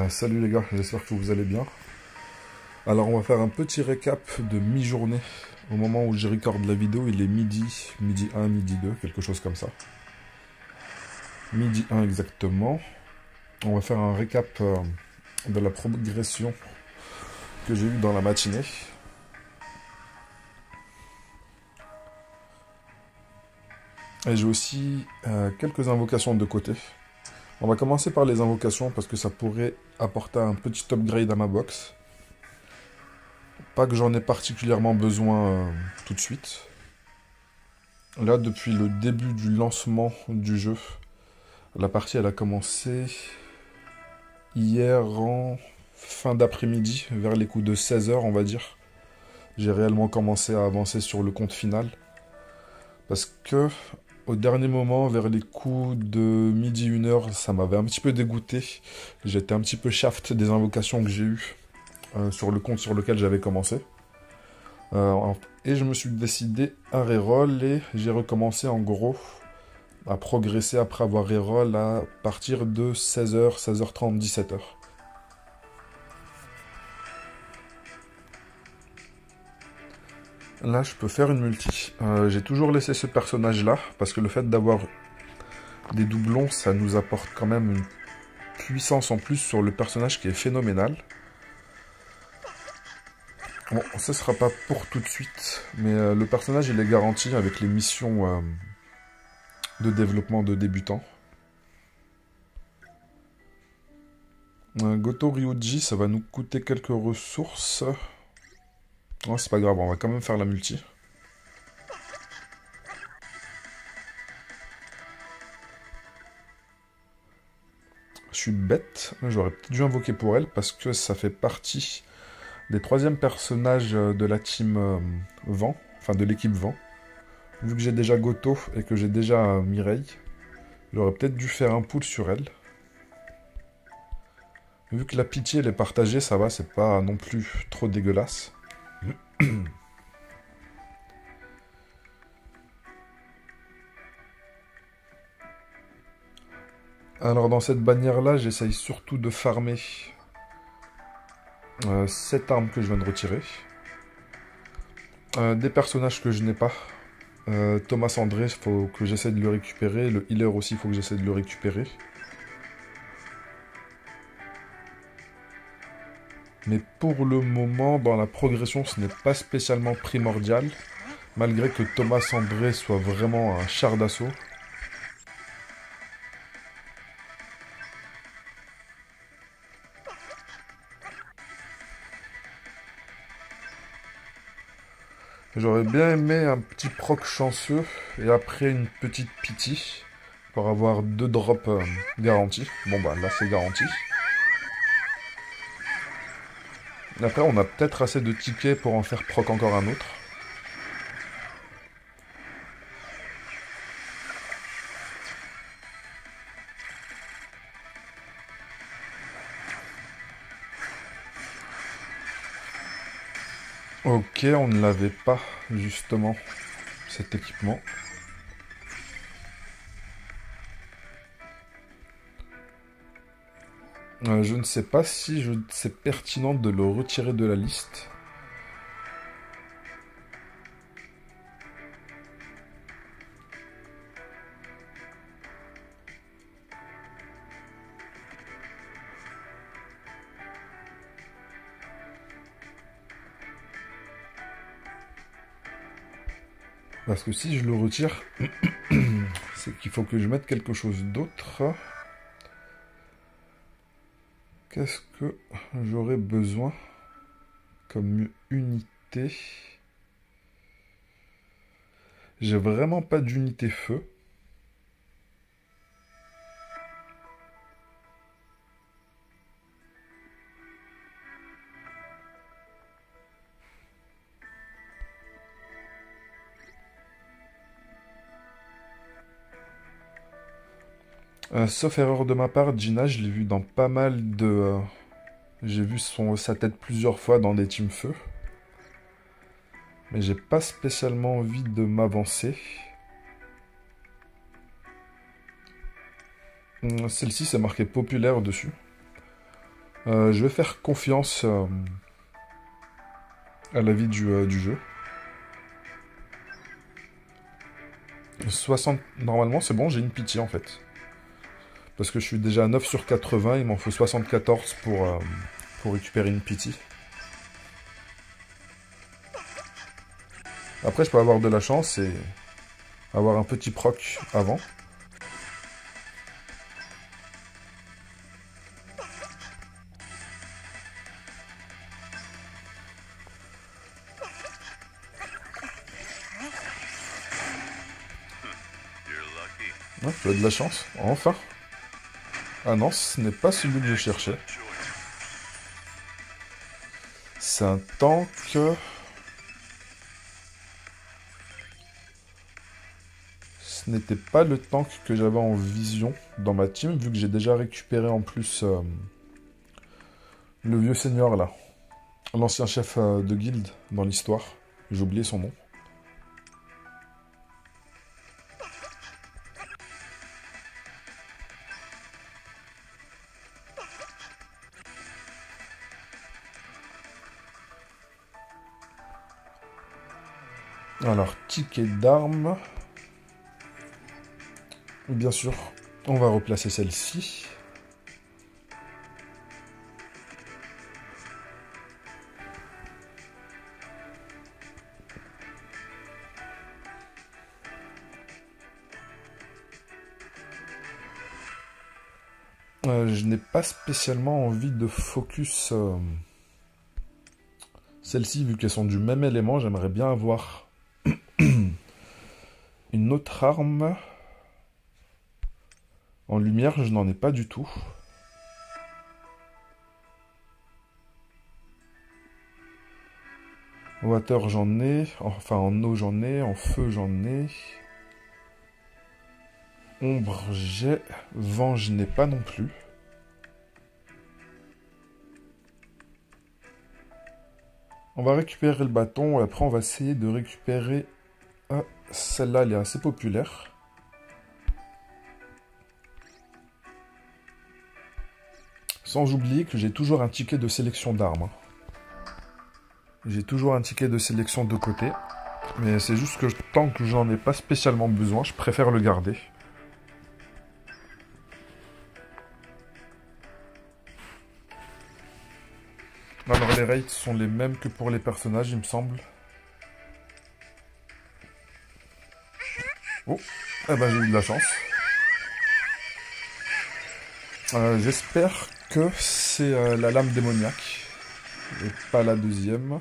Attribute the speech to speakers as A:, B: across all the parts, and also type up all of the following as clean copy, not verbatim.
A: Salut les gars, j'espère que vous allez bien. Alors on va faire un petit récap de mi-journée. Au moment où je recorde la vidéo, il est midi 1, midi 2, quelque chose comme ça. Midi 1 exactement. On va faire un récap de la progression que j'ai eue dans la matinée. Et j'ai aussi quelques invocations de côté. On va commencer par les invocations parce que ça pourrait apporter un petit upgrade à ma box. Pas que j'en ai particulièrement besoin tout de suite. Là, depuis le début du lancement du jeu, la partie elle a commencé hier en fin d'après-midi, vers les coups de 16 h on va dire. J'ai réellement commencé à avancer sur le compte final. Parce que au dernier moment, vers les coups de midi 1 h, ça m'avait un petit peu dégoûté. J'étais un petit peu shaft des invocations que j'ai eues sur le compte sur lequel j'avais commencé. Et je me suis décidé à reroll et j'ai recommencé en gros à progresser après avoir reroll à partir de 16 h, 16 h 30, 17 h. Là, je peux faire une multi. J'ai toujours laissé ce personnage-là, parce que le fait d'avoir des doublons, ça nous apporte quand même une puissance en plus sur le personnage qui est phénoménale. Bon, ce sera pas pour tout de suite, mais le personnage, il est garanti avec les missions de développement de débutants. Goto Ryuji, ça va nous coûter quelques ressources. Oh, c'est pas grave, on va quand même faire la multi. Je suis bête, j'aurais peut-être dû invoquer pour elle parce que ça fait partie des troisièmes personnages de la team Vent, enfin de l'équipe Vent. Vu que j'ai déjà Goto et que j'ai déjà Mireille, j'aurais peut-être dû faire un pull sur elle. Vu que la pitié elle est partagée, ça va, c'est pas non plus trop dégueulasse. Alors dans cette bannière-là, j'essaye surtout de farmer cette arme que je viens de retirer. Des personnages que je n'ai pas. Thomas André, il faut que j'essaie de le récupérer. Le healer aussi, il faut que j'essaie de le récupérer. Mais pour le moment, dans la progression, ce n'est pas spécialement primordial. Malgré que Thomas André soit vraiment un char d'assaut. J'aurais bien aimé un petit proc chanceux et après une petite pity pour avoir 2 drops garantis. Bon bah là c'est garanti. Après on a peut-être assez de tickets pour en faire proc encore un autre. Ok, on ne l'avait pas justement cet équipement. Je ne sais pas si c'est pertinent de le retirer de la liste. Parce que si je le retire, c'est qu'il faut que je mette quelque chose d'autre. Qu'est-ce que j'aurais besoin comme unité? J'ai vraiment pas d'unité feu. Sauf erreur de ma part, Gina, je l'ai vu dans pas mal de... J'ai vu sa tête plusieurs fois dans des teams feu. Mais j'ai pas spécialement envie de m'avancer. Celle-ci, c'est marqué populaire dessus. Je vais faire confiance à l'avis du jeu. 60... Normalement, c'est bon, j'ai une pitié en fait. Parce que je suis déjà à 9 sur 80, il m'en faut 74 pour récupérer une pitié. Après, je peux avoir de la chance et avoir un petit proc avant. Ouais, j'ai de la chance, enfin. Ah non, ce n'est pas celui que je cherchais. C'est un tank. Ce n'était pas le tank que j'avais en vision dans ma team, vu que j'ai déjà récupéré en plus le vieux seigneur là. L'ancien chef de guilde dans l'histoire. J'ai oublié son nom. Alors, ticket d'armes. Bien sûr, on va replacer celle-ci. Je n'ai pas spécialement envie de focus celles-ci, vu qu'elles sont du même élément. J'aimerais bien avoir une autre arme. En lumière, je n'en ai pas du tout. Water, j'en ai. Enfin, en eau, j'en ai. En feu, j'en ai. Ombre, j'ai. Vent, je n'ai pas non plus. On va récupérer le bâton et après on va essayer de récupérer... Ah, celle-là, elle est assez populaire. Sans oublier que j'ai toujours un ticket de sélection d'armes. J'ai toujours un ticket de sélection de côté. Mais c'est juste que tant que j'en ai pas spécialement besoin, je préfère le garder. Alors les rates sont les mêmes que pour les personnages, il me semble. Oh, eh ben j'ai eu de la chance. J'espère que c'est la lame démoniaque et pas la deuxième.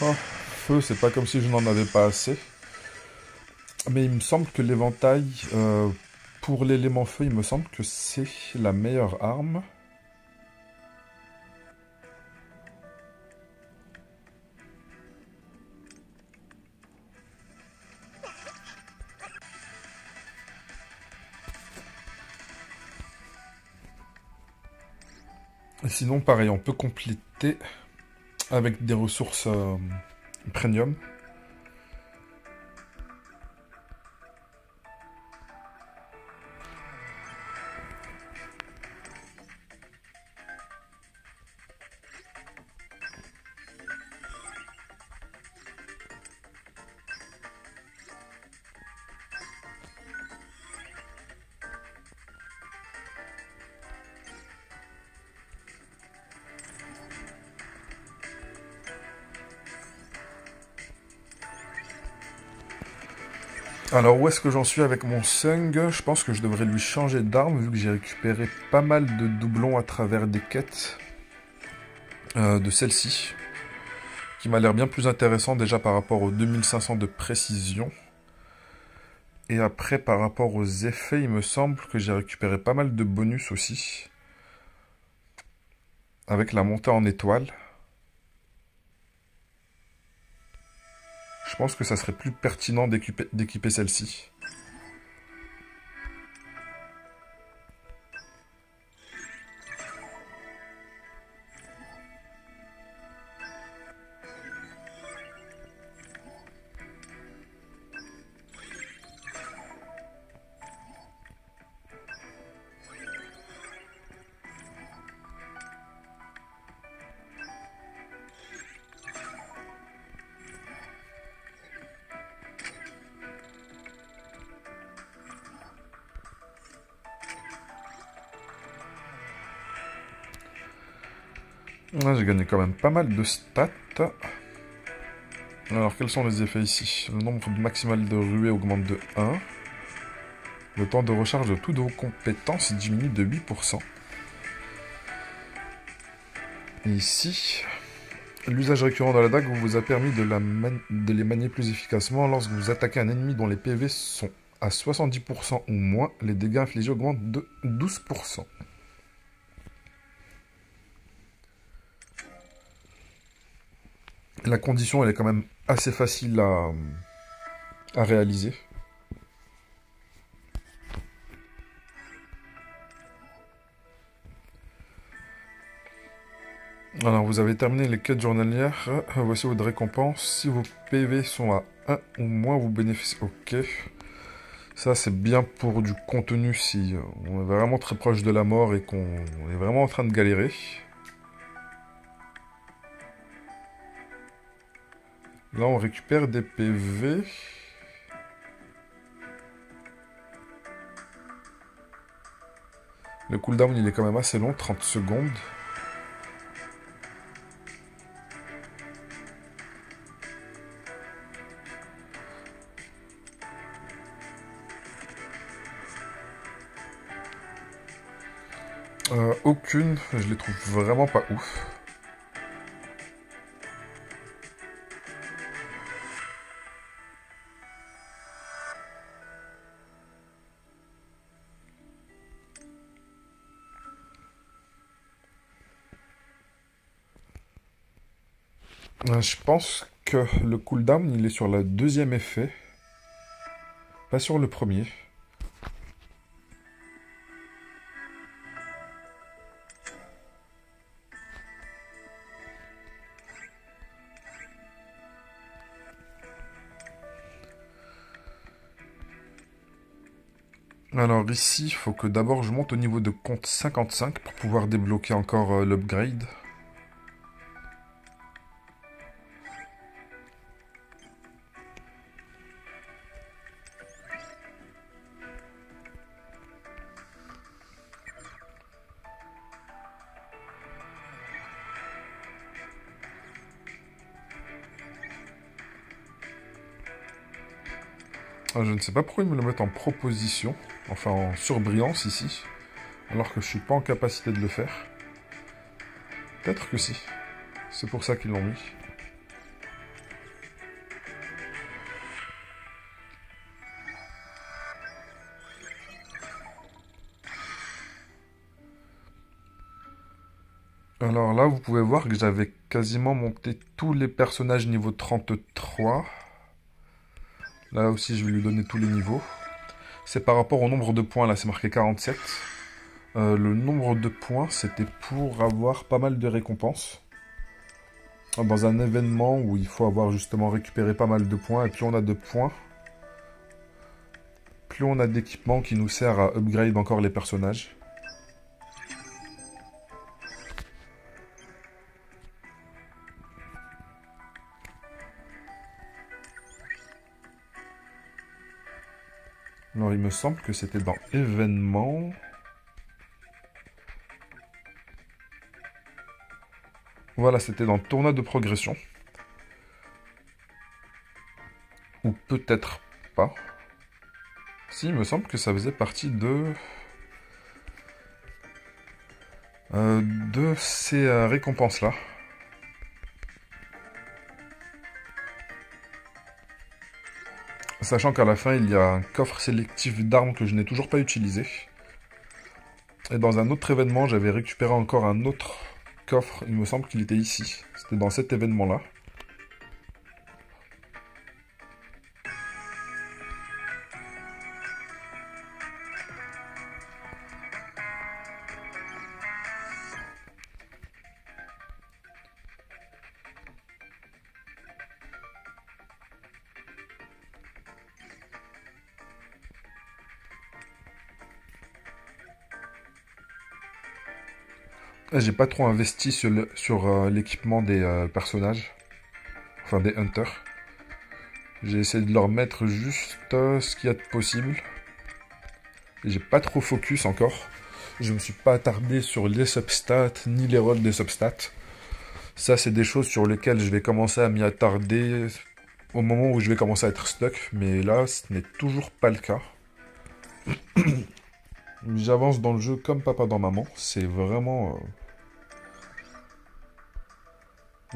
A: Oh, feu, c'est pas comme si je n'en avais pas assez. Mais il me semble que l'éventail, pour l'élément feu, il me semble que c'est la meilleure arme. Et sinon, pareil, on peut compléter avec des ressources premium. Alors où est-ce que j'en suis avec mon Sung? Je pense que je devrais lui changer d'arme vu que j'ai récupéré pas mal de doublons à travers des quêtes de celle-ci. Qui m'a l'air bien plus intéressant déjà par rapport aux 2500 de précision. Et après par rapport aux effets, il me semble que j'ai récupéré pas mal de bonus aussi. Avec la montée en étoile. Je pense que ça serait plus pertinent d'équiper celle-ci. Là, j'ai gagné quand même pas mal de stats. Alors, quels sont les effets ici? Le nombre maximal de ruées augmente de 1. Le temps de recharge de toutes vos compétences diminue de 8%. Et ici, l'usage récurrent de la dague vous a permis de les manier plus efficacement. Lorsque vous attaquez un ennemi dont les PV sont à 70% ou moins, les dégâts infligés augmentent de 12%. La condition, elle est quand même assez facile à réaliser. Alors, vous avez terminé les quêtes journalières. Voici votre récompense. Si vos PV sont à 1 ou moins, vous bénéficiez... Ok. Ça, c'est bien pour du contenu si on est vraiment très proche de la mort et qu'on est vraiment en train de galérer. Là, on récupère des PV. Le cooldown, il est quand même assez long, 30 secondes. Aucune, je les trouve vraiment pas ouf. Je pense que le cooldown, il est sur le deuxième effet, pas sur le premier. Alors ici, il faut que d'abord je monte au niveau de compte 55 pour pouvoir débloquer encore l'upgrade. Je ne sais pas pourquoi ils me le mettent en proposition, enfin en surbrillance ici, alors que je suis pas en capacité de le faire. Peut-être que si. C'est pour ça qu'ils l'ont mis. Alors là, vous pouvez voir que j'avais quasiment monté tous les personnages niveau 33. Là aussi, je vais lui donner tous les niveaux. C'est par rapport au nombre de points, là c'est marqué 47. Le nombre de points, c'était pour avoir pas mal de récompenses. Dans un événement où il faut avoir justement récupéré pas mal de points. Et plus on a de points, plus on a d'équipement qui nous sert à upgrade encore les personnages. Alors il me semble que c'était dans événement. Voilà, c'était dans tournoi de progression. Ou peut-être pas. Si, il me semble que ça faisait partie de ces récompenses-là. Sachant qu'à la fin, il y a un coffre sélectif d'armes que je n'ai toujours pas utilisé. Et dans un autre événement, j'avais récupéré encore un autre coffre. Il me semble qu'il était ici. C'était dans cet événement-là. J'ai pas trop investi sur l'équipement des personnages. Enfin, des hunters. J'ai essayé de leur mettre juste ce qu'il y a de possible. Et j'ai pas trop focus encore. Je me suis pas attardé sur les substats, ni les rôles des substats. Ça, c'est des choses sur lesquelles je vais commencer à m'y attarder au moment où je vais commencer à être stuck, mais là, ce n'est toujours pas le cas. J'avance dans le jeu comme papa dans maman, c'est vraiment...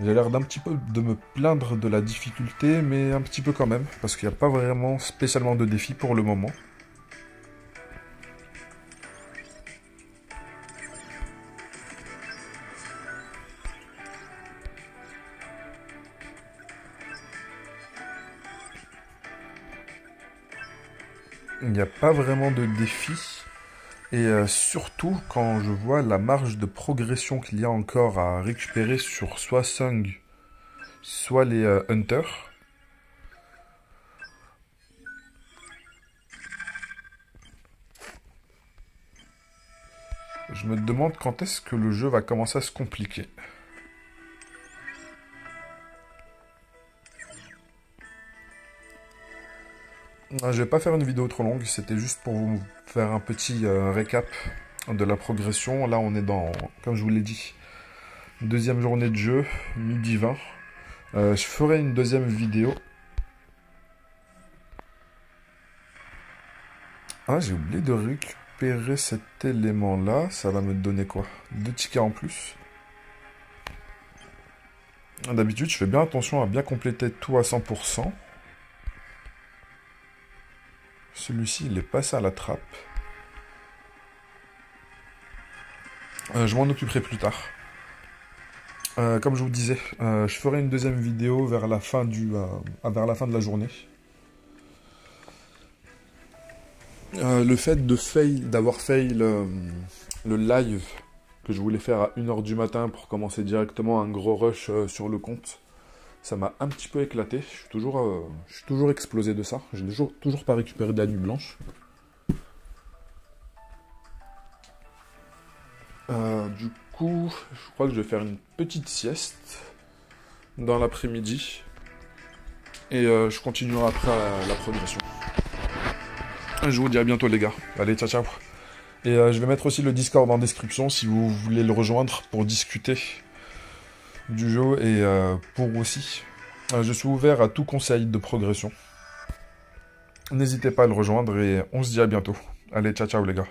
A: J'ai l'air d'un petit peu de me plaindre de la difficulté, mais un petit peu quand même, parce qu'il n'y a pas vraiment spécialement de défi pour le moment. Il n'y a pas vraiment de défi. Et surtout, quand je vois la marge de progression qu'il y a encore à récupérer sur soit Sung, soit les Hunters, je me demande quand est-ce que le jeu va commencer à se compliquer. Je vais pas faire une vidéo trop longue, c'était juste pour vous faire un petit récap de la progression. Là, on est dans, comme je vous l'ai dit, deuxième journée de jeu, midi 20. Je ferai une deuxième vidéo. Ah, j'ai oublié de récupérer cet élément-là. Ça va me donner quoi? 2 tickets en plus. D'habitude, je fais bien attention à bien compléter tout à 100%. Celui-ci, il est passé à la trappe. Je m'en occuperai plus tard. Comme je vous disais, je ferai une deuxième vidéo vers la fin de la journée. Le fait d'avoir fail le live que je voulais faire à 1 h du matin pour commencer directement un gros rush sur le compte, ça m'a un petit peu éclaté. Je suis toujours explosé de ça. Je n'ai toujours pas récupéré de la nuit blanche. Du coup, je crois que je vais faire une petite sieste dans l'après-midi. Et je continuerai après la progression. Je vous dis à bientôt les gars. Allez, ciao ciao. Et je vais mettre aussi le Discord en description si vous voulez le rejoindre pour discuter du jeu et pour aussi. Je suis ouvert à tout conseil de progression. N'hésitez pas à le rejoindre et on se dit à bientôt. Allez, ciao ciao les gars.